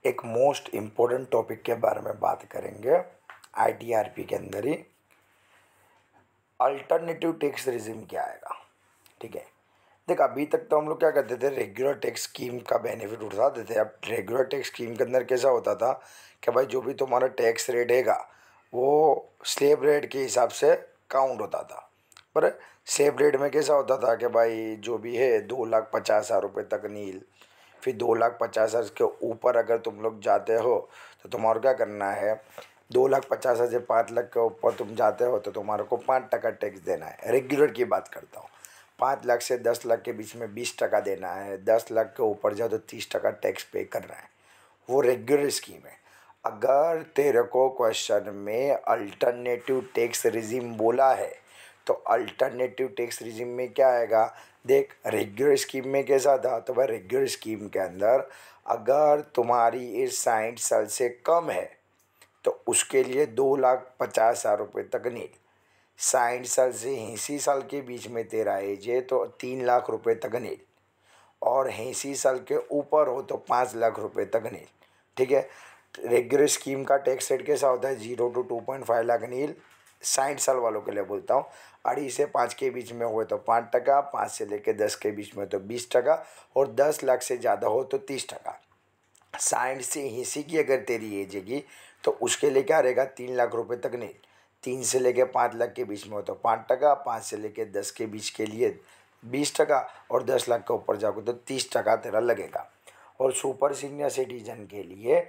एक most important topic के बारे में बात करेंगे आईटीआरपी के अंदर ही। अल्टरनेटिव टैक्स रिजिम क्या आएगा, ठीक है। देख, अभी तक तो हम लोग क्या करते थे, रेगुलर टैक्स स्कीम का बेनिफिट उठाते थे। अब रेगुलर टैक्स स्कीम के अंदर कैसा होता था कि भाई जो भी तुम्हारा टैक्स रेट हैगा वो स्लेब रेट के हिसाब से काउंट होता था। पर स्लेब रेट में कैसा होता था कि भाई जो भी है 2,50,000 रुपये तक नील, फिर 2,50,000 के ऊपर अगर तुम लोग जाते हो तो तुम्हारा क्या करना है, 2,50,000 से 5 लाख के ऊपर तुम जाते हो तो तुम्हारे को 5% टैक्स देना है। रेगुलर की बात करता हूँ। 5 लाख से 10 लाख के बीच में 20% देना है। 10 लाख के ऊपर जाओ तो 30% टैक्स पे करना है। वो रेगुलर स्कीम है। अगर तेरे को क्वेश्चन में अल्टरनेटिव टैक्स रिजिम बोला है तो अल्टरनेटिव टैक्स रिजिम में क्या आएगा। देख, रेगुलर स्कीम में कैसा था, तो भाई रेगुलर स्कीम के अंदर अगर तुम्हारी एज 60 साल से कम है तो उसके लिए 2,50,000 रुपये तक नील। 60 साल से 80 साल के बीच में तेरा एज है तो 3 लाख रुपये तक नील, और 80 साल के ऊपर हो तो 5 लाख रुपये तक नील, ठीक है। रेगुलर स्कीम का टैक्स रेट कैसा होता है, 0 to 2.5 लाख नील। 60 साल वालों के लिए बोलता हूँ। 2.5 से 5 के बीच में हुए तो 5%, 5 से लेकर 10 के बीच में तो 20%, और 10 लाख से ज़्यादा हो तो 30%। 60 से 80 की अगर तेरी एज हैगी तो उसके लिए क्या रहेगा, 3 लाख रुपये तक नहीं। 3 से लेकर 5 लाख के बीच में हो तो 5%, 5 से लेकर 10 के बीच के लिए 20%, और 10 लाख के ऊपर जाओगे तो 30% तेरा लगेगा। और सुपर सीनियर सिटीजन के लिए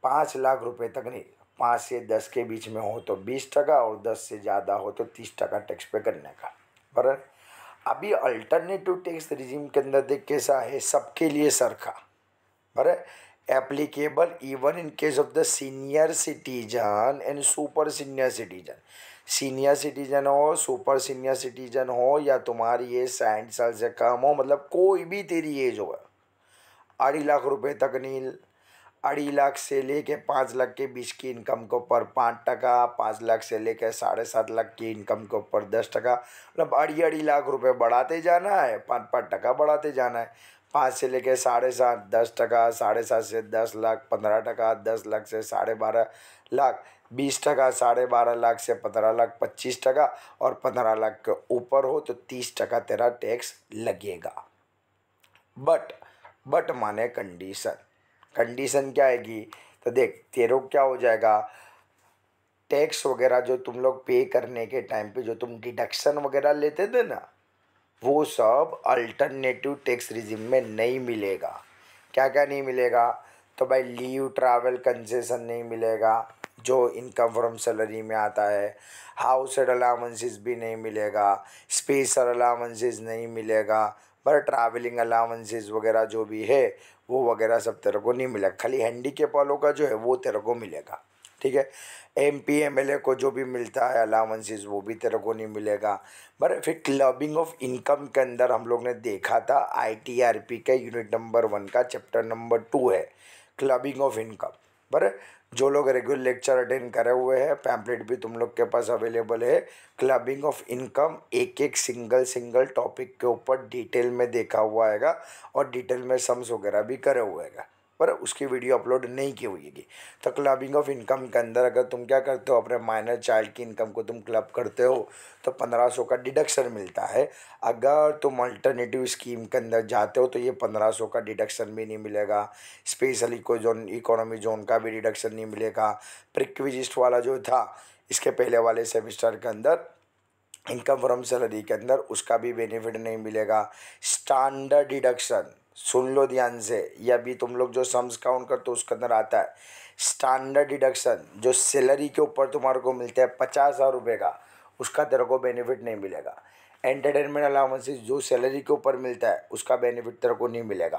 5 लाख रुपये तक नहीं, 5 से 10 के बीच में हो तो 20%, और 10 से ज़्यादा हो तो 30% टैक्स पे करने का। पर अभी अल्टरनेटिव टैक्स रिजिम के अंदर देख कैसा है, सबके लिए सरखा। पर applicable even in case of the senior citizen and super senior citizen. Senior citizen हो, सुपर सीनियर सिटीजन हो, या तुम्हारी एज 60 साल से कम हो, मतलब कोई भी तेरी एज हो। 2.5 लाख रुपये तक नील। 2.5 लाख से लेके 5 लाख के बीच की इनकम के ऊपर 5%, 5 लाख से लेकर 7.5 लाख की इनकम के ऊपर 10%। मतलब 2.5 लाख रुपये बढ़ाते जाना है, 5% बढ़ाते जाना है। 5 से लेकर 7.5, 10%, 7.5 से 10 लाख 15%, 10 लाख से 12.5 लाख 20%, 12.5 लाख से 15 लाख 25%, और 15 लाख के ऊपर हो तो 30% तेरा टैक्स लगेगा। बट माने कंडीशन। कंडीशन क्या आएगी, तो देख तेरे को क्या हो जाएगा, टैक्स वगैरह जो तुम लोग पे करने के टाइम पे जो तुम डिडक्शन वगैरह लेते थे ना, वो सब अल्टरनेटिव टैक्स रिजिम में नहीं मिलेगा। क्या क्या नहीं मिलेगा, तो भाई लीव ट्रैवल कंसेशन नहीं मिलेगा जो इनकम फ्रॉम सैलरी में आता है। हाउस अलाउंसेस भी नहीं मिलेगा। स्पेशल अलाउंसेस नहीं मिलेगा। पर ट्रैवलिंग अलाउंसेस वगैरह जो भी है वो वगैरह सब तेरे को नहीं मिलेगा। खाली हैंडीकेप वालों का जो है वो तेरे को मिलेगा, ठीक है। एमपी एमएलए को जो भी मिलता है अलाउंसेस वो भी तेरे को नहीं मिलेगा। पर फिर क्लबिंग ऑफ इनकम के अंदर हम लोग ने देखा था आईटीआरपी के यूनिट नंबर 1 का चैप्टर नंबर 2 है क्लबिंग ऑफ इनकम। पर जो लोग रेगुलर लेक्चर अटेंड करे हुए हैं, पैम्पलेट भी तुम लोग के पास अवेलेबल है। क्लबिंग ऑफ इनकम एक एक सिंगल टॉपिक के ऊपर डिटेल में देखा हुआ हैगा, और डिटेल में सम्स वगैरह भी करे हुए हैगा, पर उसकी वीडियो अपलोड नहीं की हुई है। तो क्लबिंग ऑफ इनकम के अंदर अगर तुम क्या करते हो, अपने माइनर चाइल्ड की इनकम को तुम क्लब करते हो तो 1500 का डिडक्शन मिलता है। अगर तुम अल्टरनेटिव स्कीम के अंदर जाते हो तो ये 1500 का डिडक्शन भी नहीं मिलेगा। स्पेशली कोई जोन इकोनॉमी जोन का भी डिडक्शन नहीं मिलेगा। प्रिक्विजिस्ट वाला जो था इसके पहले वाले सेमिस्टर के अंदर इनकम फ्रॉम सैलरी के अंदर उसका भी बेनिफिट नहीं मिलेगा। स्टैंडर्ड डिडक्शन सुन लो ध्यान से, ये अभी तुम लोग जो सम्स काउंट करते हो उसके अंदर आता है। स्टैंडर्ड डिडक्शन जो सैलरी के ऊपर तुम्हारे को मिलता है 50,000 रुपये का, उसका तेरे को बेनिफिट नहीं मिलेगा। एंटरटेनमेंट अलाउंसेस जो सैलरी के ऊपर मिलता है उसका बेनिफिट तेरे को नहीं मिलेगा।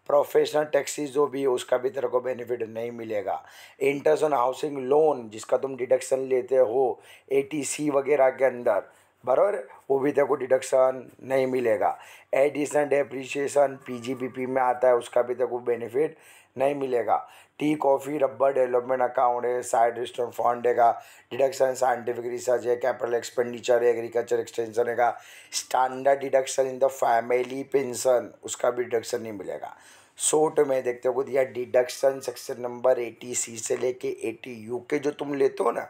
प्रोफेशनल टैक्सीज जो भी है उसका भी तेरे को बेनिफिट नहीं मिलेगा। इंटरेस्ट ऑन हाउसिंग लोन जिसका तुम डिडक्शन लेते हो एटीसी वगैरह के अंदर, बराबर, वो भी तेरे को डिडक्शन नहीं मिलेगा। एडिशनल डेप्रिसिएशन पीजीबीपी में आता है उसका भी तेरे को बेनिफिट नहीं मिलेगा। Tea coffee rubber development account है, साइड रेस्टोरेंट फंड है, डिडक्शन साइंटिफिक रिसर्च है, कैपिटल एक्सपेंडिचर है, एग्रीकल्चर एक्सटेंशन है, standard deduction in the family pension उसका भी डिडक्शन नहीं मिलेगा। शॉर्ट में देखते हो दिया डिडक्शन सेक्शन नंबर 80C से लेके 80U के जो तुम लेते हो ना,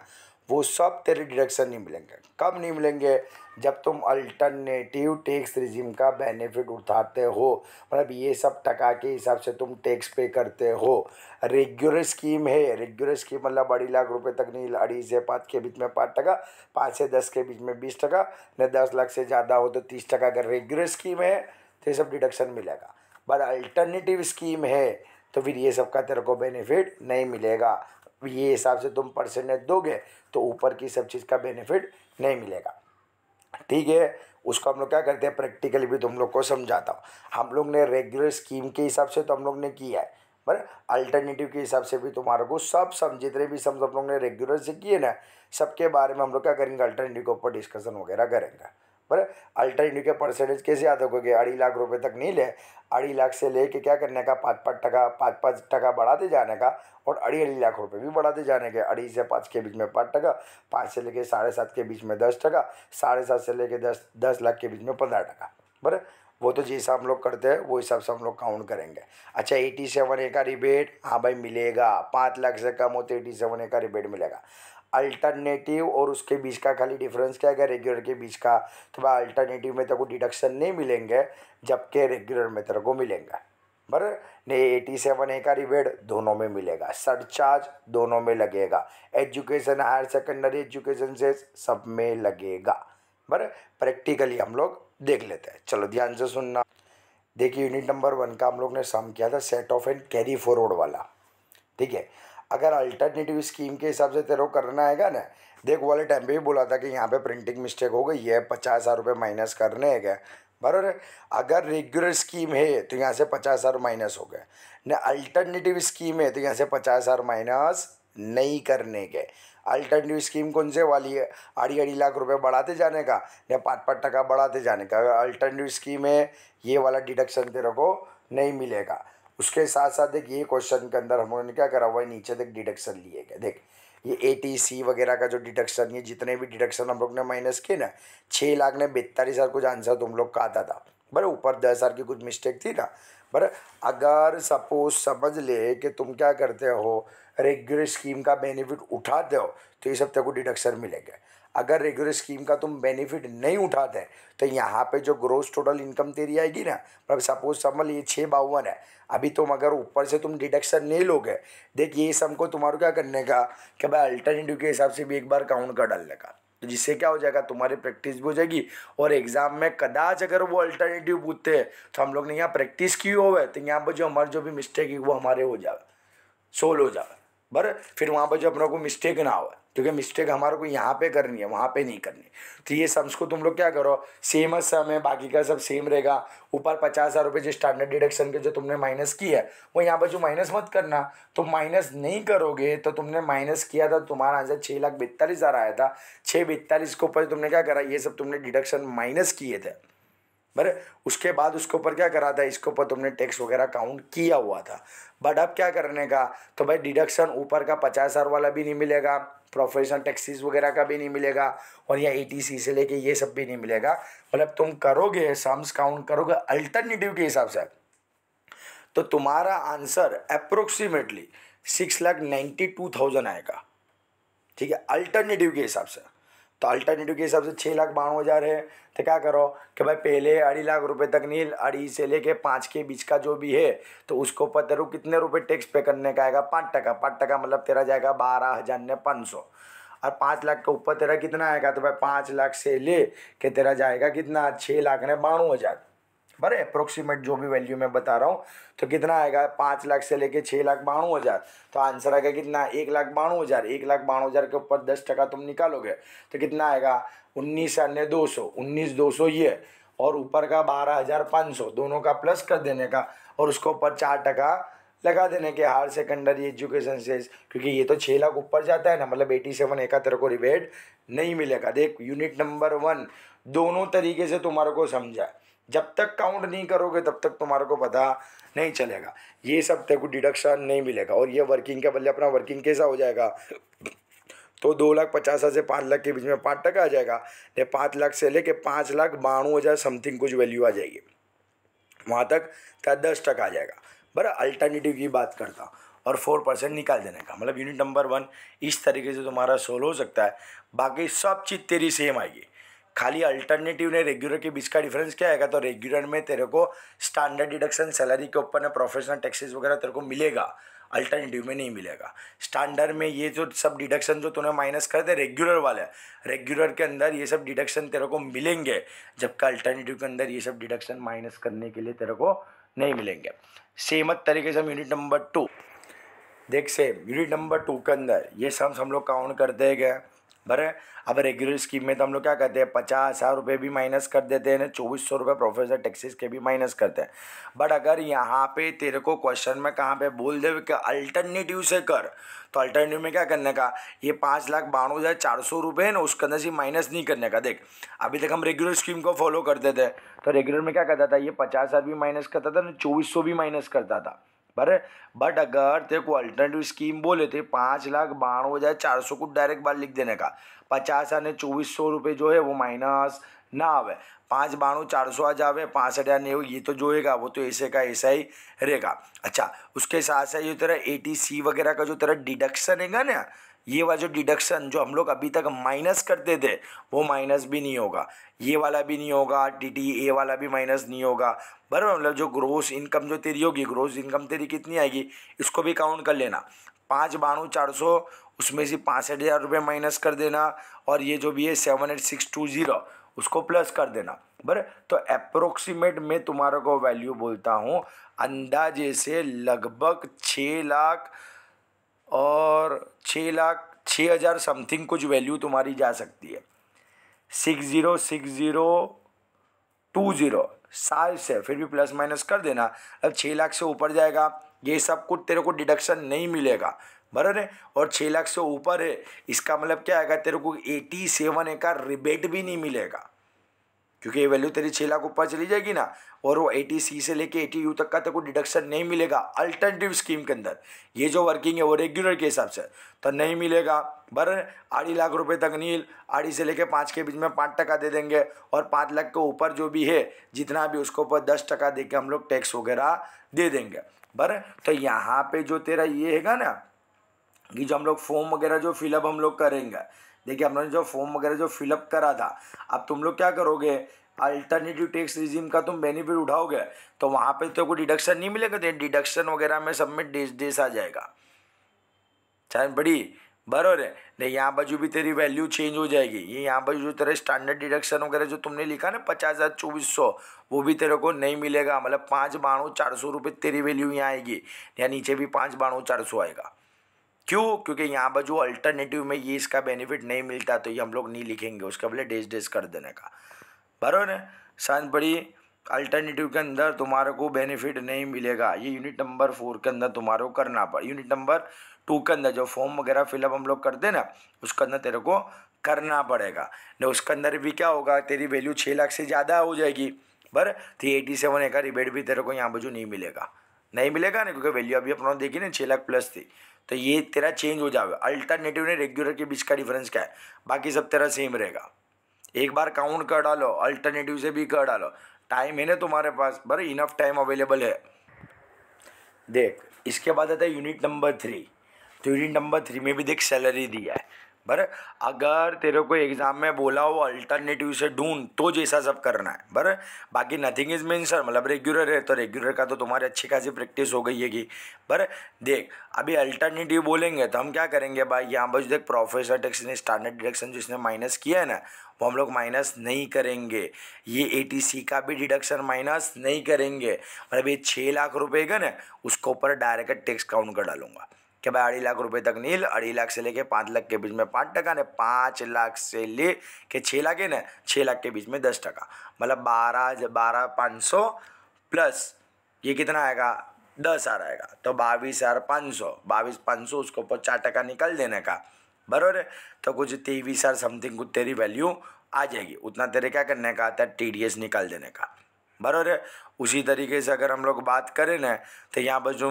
वो सब तेरे डिडक्शन नहीं मिलेंगे। कब नहीं मिलेंगे? जब तुम अल्टरनेटिव टैक्स रिजिम का बेनिफिट उठाते हो, मतलब ये सब टका के हिसाब से तुम टैक्स पे करते हो। रेगुलर स्कीम है, रेगुलर स्कीम मतलब 2.5 लाख रुपए तक नहीं, 2.5 से 5 के बीच में 5%, 5 से 10 के बीच में 20%, न 10 लाख से ज़्यादा हो तो 30%। अगर रेगुलर स्कीम है तो ये सब डिडक्शन मिलेगा। बट अल्टरनेटिव स्कीम है तो फिर ये सब का तेरे को बेनिफिट नहीं मिलेगा। ये हिसाब से तुम परसेंटेज दोगे तो ऊपर की सब चीज़ का बेनिफिट नहीं मिलेगा। ठीक है, उसको हम लोग क्या करते हैं, प्रैक्टिकली भी तुम लोग को समझाता हूँ। हम लोग ने रेगुलर स्कीम के हिसाब से तो हम लोग ने किया है, पर अल्टरनेटिव के हिसाब से भी तुम्हारे को सब जितने भी सब हम लोग ने रेगुलर से किए ना, सबके बारे में हम लोग क्या करेंगे, अल्टरनेटिव के ऊपर डिस्कशन वगैरह करेंगे। पर अल्टरनेटिव के परसेंटेज कैसे याद रखोगे? 2.5 लाख रुपए तक नहीं ले, 2.5 लाख से लेके क्या करने का, 5-5%, 5-5% बढ़ाते जाने का, और 2.5 लाख रुपए भी बढ़ाते जाने के। 2.5 से 5 के बीच में 5%, 5 से लेके 7.5 के बीच में 10%, 7.5 से लेके 10 लाख के बीच में 15%। बराबर, वो तो जैसा हम लोग करते हैं वो हिसाब से हम लोग काउंट करेंगे। अच्छा, 87A का रिबेट, हाँ भाई मिलेगा। 5 लाख से कम होते 87A का रिबेट मिलेगा। अल्टरनेटिव और उसके बीच का खाली डिफरेंस क्या है, रेगुलर के बीच का, तो भाई अल्टरनेटिव में तेरे को डिडक्शन नहीं मिलेंगे, जबकि रेगुलर में तेरे को मिलेंगे। बराबर नहीं, 87A का रिबेट दोनों में मिलेगा, सरचार्ज दोनों में लगेगा, एजुकेशन हायर सेकेंडरी एजुकेशन से सब में लगेगा। बराबर, प्रैक्टिकली हम लोग देख लेते हैं। चलो ध्यान से सुनना। देखिए, यूनिट नंबर 1 का हम लोग ने सम किया था set of and carry forward वाला। ठीक है, अगर अल्टरनेटिव स्कीम के हिसाब से तेरे को करना आएगा ना, देख वाले टाइम पे भी बोला था कि यहाँ पे प्रिंटिंग मिस्टेक हो गई है, 50,000 रुपये माइनस करने हैं क्या, बराबर है। अगर रेगुलर स्कीम है तो यहाँ से 50,000 माइनस हो गए न, अल्टरनेटिव स्कीम है तो यहाँ से 50,000 माइनस नहीं करने के। अल्टरनेटिव स्कीम कौन से वाली है, 2.5 लाख रुपए बढ़ाते जाने का या 5% बढ़ाते जाने का। अगर अल्टरनेटिव स्कीम है ये वाला डिडक्शन तेरे को नहीं मिलेगा। उसके साथ साथ देख, ये क्वेश्चन के अंदर हम लोगों ने क्या करा हुआ है, नीचे देख डिडक्शन लिए गए। देख ये ATC वगैरह का जो डिडक्शन, ये जितने भी डिडक्शन हम लोग ने माइनस किए ना, 6,42,000 कुछ आंसर तुम लोग का आता था। बराबर, ऊपर 10,000 की कुछ मिस्टेक थी ना। बराबर, अगर सपोज समझ ले कि तुम क्या करते हो, रेगुलर स्कीम का बेनिफिट उठाते हो तो ये सब तेरे को डिडक्शन मिलेंगे। अगर रेगुलर स्कीम का तुम बेनिफिट नहीं उठाते तो यहाँ पे जो ग्रोस टोटल इनकम तेरी आएगी ना, मतलब सपोज समझ ये 652 है, अभी तुम अगर ऊपर से तुम डिडक्शन नहीं लोगे, देख ये सम को तुम्हारा क्या करने का कि भाई अल्टरनेटिव के हिसाब से भी एक बार काउंट कर डालने का, तो जिससे क्या हो जाएगा, तुम्हारी प्रैक्टिस भी हो जाएगी। और एग्जाम में कदाच अगर वो अल्टरनेटिव पूछते हैं तो हम लोग ने यहाँ प्रैक्टिस की हो है, तो यहाँ पर जो हमारे जो भी मिस्टेक है वो हमारे हो जाए, सोल्व हो जाए। बर फिर वहाँ पर जो अपनों को मिस्टेक ना हो, क्योंकि मिस्टेक हमारे को यहाँ पे करनी है, वहाँ पे नहीं करनी। तो ये सम्स को तुम लोग क्या करो, सेम सम है, बाकी का सब सेम रहेगा। ऊपर 50,000 रुपये जो स्टैंडर्ड डिडक्शन के जो तुमने माइनस की है, वो यहाँ पर जो माइनस मत करना। तो माइनस नहीं करोगे तो तुमने माइनस किया था, तुम्हारा आंसर 6,42,000 आया था। 642 के ऊपर तुमने क्या करा, ये सब तुमने डिडक्शन माइनस किए थे। बराबर, उसके बाद उसके ऊपर क्या करा था, इसके ऊपर तुमने टैक्स वगैरह काउंट किया हुआ था। बट अब क्या करने का, तो भाई डिडक्शन ऊपर का 50,000 वाला भी नहीं मिलेगा, प्रोफेशनल टैक्सेस वगैरह का भी नहीं मिलेगा, और या ATC से लेके ये सब भी नहीं मिलेगा। मतलब तुम करोगे सम्स काउंट करोगे अल्टरनेटिव के हिसाब से, तो तुम्हारा आंसर अप्रोक्सीमेटली 6,92,000 आएगा। ठीक है, अल्टरनेटिव के हिसाब से। तो अल्टरनेटिव के हिसाब से 6,92,000 है, तो क्या करो कि भाई पहले 2.5 लाख रुपए तक नहीं, 2.5 से लेके 5 के बीच का जो भी है, तो उसको ऊपर तेरे को कितने रुपए टैक्स पे करने का आएगा, 5%। 5% मतलब तेरा जाएगा 12,500। और 5 लाख के ऊपर तेरा कितना आएगा, तो भाई 5 लाख से ले के तेरा जाएगा कितना, 6,92,000। बराबर, अप्रोक्सीमेट जो भी वैल्यू मैं बता रहा हूँ, तो कितना आएगा, 5 लाख से लेके 6,92,000, तो आंसर आएगा कितना, 1,92,000। 1,92,000 के ऊपर 10% तुम निकालोगे तो कितना आएगा, 19,200। 19,200 ये, और ऊपर का 12,500, दोनों का प्लस कर देने का, और उसको ऊपर 4% लगा देने के हायर सेकेंडरी एजुकेशन से, क्योंकि ये तो 6 लाख ऊपर जाता है ना, मतलब 87A का तेरे को रिबेट नहीं मिलेगा। देख यूनिट नंबर 1 दोनों तरीके से तुम्हारे को समझा, जब तक काउंट नहीं करोगे तब तक तुम्हारे को पता नहीं चलेगा, ये सब तेरे को डिडक्शन नहीं मिलेगा। और ये वर्किंग के बदले अपना वर्किंग कैसा हो जाएगा, तो 2,50,000 से 5 लाख के बीच में 5% आ जाएगा, 5 लाख से लेके 5,92,000 समथिंग कुछ वैल्यू आ जाएगी, वहाँ तक 10% आ जाएगा। बराबर अल्टरनेटिव की बात करता हूँ, और 4% निकाल देने का, मतलब यूनिट नंबर 1 इस तरीके से तुम्हारा सोल्व हो सकता है। बाकी सब चीज़ तेरी सेम आएगी, खाली अल्टरनेटिव ने रेगुलर के बीच का डिफरेंस क्या आएगा, तो रेगुलर में तेरे को स्टैंडर्ड डिडक्शन सैलरी के ऊपर ना प्रोफेशनल टैक्सेस वगैरह तेरे को मिलेगा, अल्टरनेटिव में नहीं मिलेगा। स्टैंडर्ड में ये जो सब डिडक्शन जो तूने माइनस कर दे रेगुलर वाले, रेगुलर के अंदर ये सब डिडक्शन तेरे को मिलेंगे, जबकि अल्टरनेटिव के अंदर ये सब डिडक्शन माइनस करने के लिए तेरे को नहीं मिलेंगे। सेम तरीके से हम यूनिट नंबर 2 देख, सेम यूनिट नंबर 2 के अंदर ये सम्स हम लोग काउंट करते हैं क्या, बराबर। अब रेगुलर स्कीम में तो हम लोग क्या करते हैं, 50,000 रुपये भी माइनस कर देते हैं ना, 2400 रुपये प्रोफेसर टैक्सेस के भी माइनस करते हैं। बट अगर यहाँ पे तेरे को क्वेश्चन में कहाँ पे बोल दे कि अल्टरनेटिव से कर, तो अल्टरनेटिव में क्या करने का, ये 5,92,400 रुपये है ना, उसके अंदर से माइनस नहीं करने का। देख अभी तक हम रेगुलर स्कीम को फॉलो करते थे, तो रेगुलर में क्या करता था, ये 50,000 भी माइनस करता था ना, 2400 भी माइनस करता था, बट अगर तेरे को अल्टरनेटिव स्कीम बोले थे 5,92,400 को डायरेक्ट बार लिख देने का, 50,000 ने 2400 रुपये जो है वो माइनस ना आवे, 5,92,400 आ जावे, 65,000 नहीं हो, ये तो जो होगा वो तो ऐसे का ऐसा ही रहेगा। अच्छा, उसके साथ साथ ये तेरा ATC वगैरह का जो तेरा डिडक्शन है ना, ये वाला जो डिडक्शन जो हम लोग अभी तक माइनस करते थे वो माइनस भी नहीं होगा, ये वाला भी नहीं होगा, TTE वाला भी माइनस नहीं होगा, बराबर। मतलब जो ग्रोस इनकम जो तेरी होगी, ग्रोस इनकम तेरी कितनी आएगी इसको भी काउंट कर लेना, 5,92,400 उसमें से 65,000 रुपये माइनस कर देना, और ये जो भी है 78620 उसको प्लस कर देना, बराबर। तो अप्रोक्सीमेट मैं तुम्हारा को वैल्यू बोलता हूँ अंदाजे से लगभग 6,00,000 और 6,00,000 समथिंग कुछ वैल्यू तुम्हारी जा सकती है। 606020 साल से फिर भी प्लस माइनस कर देना, अब 6,00,000 से ऊपर जाएगा ये सब कुछ तेरे को डिडक्शन नहीं मिलेगा, बराबर है। और 6,00,000 से ऊपर है इसका मतलब क्या आएगा, तेरे को 87 का रिबेट भी नहीं मिलेगा, क्योंकि ये वैल्यू तेरी 6,00,000 ऊपर चली जाएगी ना, और वो 80C से लेके 80U तक का तेरे को डिडक्शन नहीं मिलेगा अल्टरनेटिव स्कीम के अंदर। ये जो वर्किंग है वो रेगुलर के हिसाब से तो नहीं मिलेगा, बराबर। 2.5 लाख रुपये तक नील, 2.5 से लेके 5 के बीच में 5% दे देंगे, और 5 लाख के ऊपर जो भी है जितना भी उसको ऊपर 10% दे के हम लोग टैक्स वगैरह दे देंगे, बराबर। तो यहाँ पे जो तेरा ये हैगा ना, कि जो हम लोग फॉर्म वगैरह जो फिलअप हम लोग करेंगे, देखिए हमने जो फॉर्म वगैरह जो फिलअप करा था, अब तुम लोग क्या करोगे, अल्टरनेटिव टैक्स रिजीम का तुम बेनिफिट उठाओगे तो वहाँ पे तो कोई डिडक्शन नहीं मिलेगा, तो डिडक्शन वगैरह में सब में डेस आ जाएगा, चाहे बड़ी बराबर है नहीं। यहाँ बाजू भी तेरी वैल्यू चेंज हो जाएगी, ये यहाँ बाजू जो तेरे स्टैंडर्ड डिडक्शन वगैरह जो तुमने लिखा ना 50,2400 वो भी तेरे को नहीं मिलेगा, मतलब 5,92,400 रुपये तेरी वैल्यू यहाँ आएगी, या नीचे भी 5,92,400 आएगा। क्यों, क्योंकि यहाँ बाजू अल्टरनेटिव में ये इसका बेनिफिट नहीं मिलता, तो ये हम लोग नहीं लिखेंगे, उसका बोले डेस कर देने का, बराबर है। सांझ पड़ी अल्टरनेटिव के अंदर तुम्हारे को बेनिफिट नहीं मिलेगा, ये यूनिट नंबर 4 के अंदर तुम्हारे को करना पड़ा। यूनिट नंबर 2 के अंदर जो फॉर्म वगैरह फिलअप हम लोग करते हैं ना, उसके अंदर तेरे को करना पड़ेगा न, उसके अंदर भी क्या होगा, तेरी वैल्यू 6,00,000 से ज़्यादा हो जाएगी, बराबर। तो 87 का रिबेट भी तेरे को यहाँ बाजू नहीं मिलेगा ना, क्योंकि वैल्यू अभी अपना देखी ना 6,00,000 प्लस थी, तो ये तेरा चेंज हो जाएगा। अल्टरनेटिव ने रेगुलर के बीच का डिफरेंस क्या है, बाकी सब तेरा सेम रहेगा। एक बार काउंट कर डालो, अल्टरनेटिव से भी कर डालो, टाइम है ना तुम्हारे पास, बराबर, इनफ टाइम अवेलेबल है। देख इसके बाद आता है यूनिट नंबर 3, तो यूनिट नंबर 3 में भी देख सैलरी दिया है, बराबर। अगर तेरे को एग्जाम में बोला हो अल्टरनेटिव से ढूंढ तो जैसा सब करना है, बराबर। बाकी नथिंग इज मीन सर, मतलब रेगुलर है तो रेगुलर का तो तुम्हारी अच्छी खासी प्रैक्टिस हो गई है कि, बराबर। देख अभी अल्टरनेटिव बोलेंगे तो हम क्या करेंगे भाई, यहाँ पर देख प्रोफेसर टैक्स ने स्टैंडर्ड डिडक्शन जिसने माइनस किया है ना, वो हम लोग माइनस नहीं करेंगे, ये ATC का भी डिडक्शन माइनस नहीं करेंगे, मतलब ये 6,00,000 रुपये का ना उसके ऊपर डायरेक्ट टैक्स काउंट कर डालूंगा कि भाई 2.5 लाख रुपये तक नील, 2.5 लाख से लेके 5 लाख के बीच में 5% ने, 5 लाख से ले के 6 लाख है ना, 6 लाख के बीच में 10%, मतलब 12,500 प्लस ये कितना आएगा 10,000 आएगा, तो 22,500 उसके ऊपर 4% निकल देने का, बराबर है। तो कुछ 23,000 समथिंग कुछ तेरी वैल्यू आ जाएगी, उतना तेरे क्या करने का आता है, TDS निकाल देने का, बराबर है। उसी तरीके से अगर हम लोग बात करें ना, तो यहाँ पर जो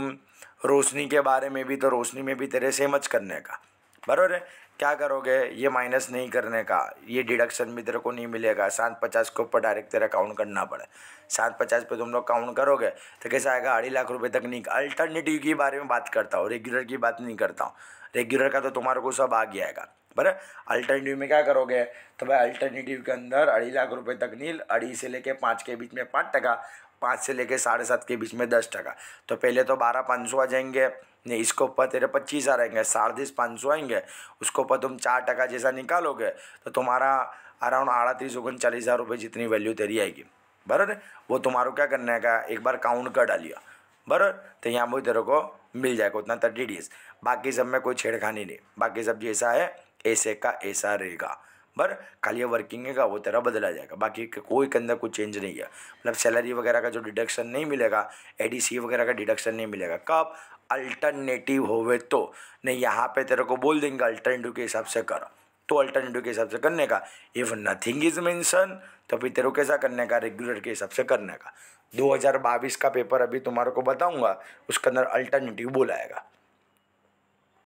रोशनी के बारे में भी, तो रोशनी में भी तेरे सेम करने का, बराबर है। क्या करोगे, ये माइनस नहीं करने का, ये डिडक्शन भी तेरे को नहीं मिलेगा। 750 के ऊपर डायरेक्ट तेरा काउंट करना पड़े। 750 पे तुम लोग काउंट करोगे तो कैसा आएगा, 2.5 लाख रुपये तक नहीं। अल्टरनेटिव की बारे में बात करता हूँ, रेगुलर की बात नहीं करता हूँ। रेगुलर का तो तुम्हारे को सब आ गया आएगा, बराबर। अल्टरनेटिव में क्या करोगे, तो भाई अल्टरनेटिव के अंदर 2.5 लाख रुपये तक नहीं, 2.5 से लेके 5 के बीच में 5%, 5 से लेके 7.5 के बीच में 10%। तो पहले तो 12,500 आ जाएंगे, नहीं इसके ऊपर तेरे 25 आ रहेंगे, 5,500 आएंगे। उसके ऊपर तुम 4% जैसा निकालोगे तो तुम्हारा अराउंड 38-39 हज़ार रुपये जितनी वैल्यू तेरी आएगी, बराबर। वो तुम्हारा क्या करने का, एक बार काउंट कर डालिए, बराबर। तो यहाँ पर तेरे को मिल जाएगा उतना 30 डेज। बाकी सब में कोई छेड़खानी नहीं, बाकी सब जैसा है ऐसे का ऐसा रहेगा, बर। खाली ये वर्किंग है का वो तेरा बदला जाएगा, बाकी कोई के अंदर कुछ चेंज नहीं है। मतलब सैलरी वगैरह का जो डिडक्शन नहीं मिलेगा, एडीसी वगैरह का डिडक्शन नहीं मिलेगा। कब, अल्टरनेटिव होवे तो। नहीं यहाँ पे तेरे को बोल देंगे अल्टरनेटिव के हिसाब से कर, तो अल्टरनेटिव के हिसाब से करने का। इफ़ नथिंग इज मेंशन तो फिर तेरे को कैसा करने का, रेगुलर के हिसाब से करने का। 2022 का पेपर अभी तुम्हारे को बताऊंगा, उसके अंदर अल्टरनेटिव बोलाएगा।